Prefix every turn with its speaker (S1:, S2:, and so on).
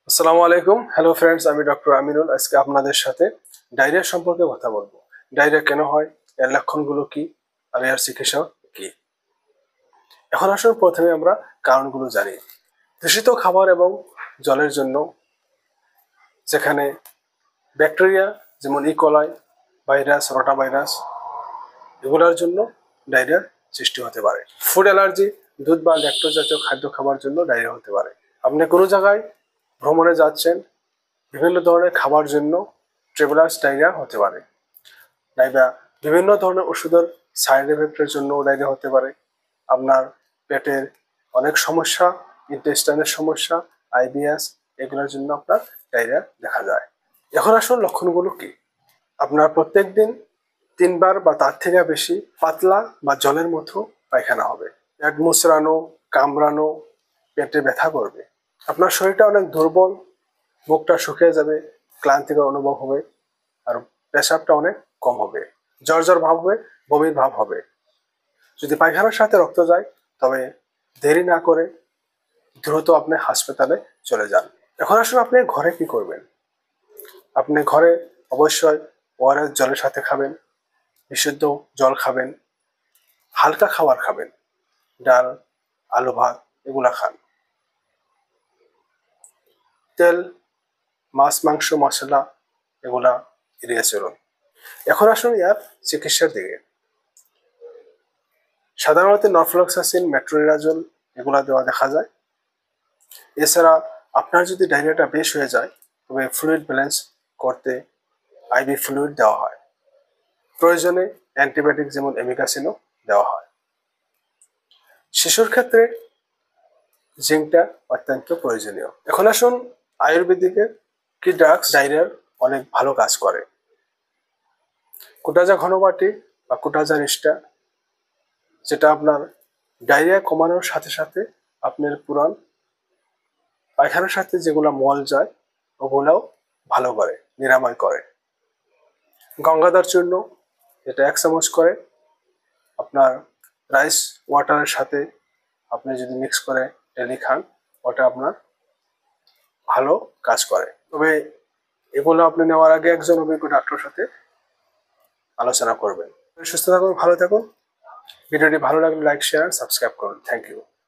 S1: আসসালামু আলাইকুম। Hello friends, আমি ডক্টর আমিনুল। আজকে আপনাদের সাথে ডায়রিয়া সম্পর্কে কথা বলবো। ডায়রিয়া কেন হয়, এর লক্ষণগুলো কি, আর এর চিকিৎসা কি। এখন আসুন প্রথমে আমরা কারণগুলো জানি। দূষিত খাবার এবং জলের জন্য, যেখানে ব্যাকটেরিয়া যেমন ইকোলাই ভাইরাস, রোটা ভাইরাস, এগুলোর জন্য ডায়রিয়ার সৃষ্টি হতে পারে। ফুড অ্যালার্জি, দুধ বা ল্যাকটোজ জাতীয় খাদ্য খাবার জন্য ডায়রিয়া হতে পারে। আপনি কোনো জায়গায় ভ্রমণে যাচ্ছেন, বিভিন্ন ধরনের খাবার জন্য ট্রেভেলার্স ডায়রিয়া হতে পারে। ডায়রিয়া বিভিন্ন ধরনের ওষুধের সাইড এফেক্টের জন্য ডায়রিয়া হতে পারে। আপনার পেটের অনেক সমস্যা, ইন্টেস্টাইনের সমস্যা, আইবিএস, এগুলোর জন্য আপনার ডায়রিয়া দেখা যায়। এখন আসুন লক্ষণগুলো কি। আপনার প্রত্যেক দিন 3 বার বা তার থেকে বেশি পাতলা বা জলের মতো পায়খানা হবে। পেট মুচড়ানো, কামড়ানো, পেটে ব্যথা করবে। আপনার শরীরটা অনেক দুর্বল, মুখটা শুকিয়ে যাবে, ক্লান্তিকর অনুভব হবে, আর পেশাবটা অনেক কম হবে। জ্বর জ্বর ভাব হবে, বমির ভাব হবে। যদি পায়খানার সাথে রক্ত যায়, তবে দেরি না করে দ্রুত আপনি হাসপাতালে চলে যান। এখন আসুন আপনি ঘরে কি করবেন। আপনি ঘরে অবশ্যই ওআরএস জলের সাথে খাবেন, বিশুদ্ধ জল খাবেন, হালকা খাবার খাবেন, ডাল, আলু ভাত এগুলা খান। তেল, মাছ, মাংস, মশলা এগুলা এড়িয়ে চলুন। এখন আসুন ইয়ার চিকিৎসার দিকে। সাধারণত নরফ্লক্সাসিন, মেট্রোনিডাজোল এগুলা দেওয়া দেখা যায়। এছাড়া আপনার যদি ডায়রিয়াটা বেশ হয়ে যায়, তবে ফ্লুইড ব্যালেন্স করতে আইভি ফ্লুইড দেওয়া হয়। প্রয়োজনে অ্যান্টিবায়োটিক যেমন এমিকাসিনও দেওয়া হয়। শিশুর ক্ষেত্রে জিঙ্কটা অত্যন্ত প্রয়োজনীয়। এখন আসুন আয়ুর্বেদিকের কি ড্রাগস ডায়রিয়ার অনেক ভালো কাজ করে। কুটাজা ঘনবাটি বা কুটাজা রিস্টা, যেটা আপনার ডায়রিয়া কমানোর সাথে সাথে আপনার পুরান পায়খানার সাথে যেগুলো মল যায় ওগুলাও ভালো করে, নিরাময় করে। গঙ্গাধর চূর্ণ, যেটা 1 চামচ করে আপনার রাইস ওয়াটারের সাথে আপনি যদি মিক্স করে ডেলি খান, ওটা আপনার ভালো কাজ করে। তবে এগুলো আপনি নেওয়ার আগে একজন অভিজ্ঞ ডাক্তারের সাথে আলোচনা করবেন। সুস্থ থাকুন, ভালো থাকুন। ভিডিওটি ভালো লাগলে লাইক, শেয়ার, সাবস্ক্রাইব করুন। Thank you.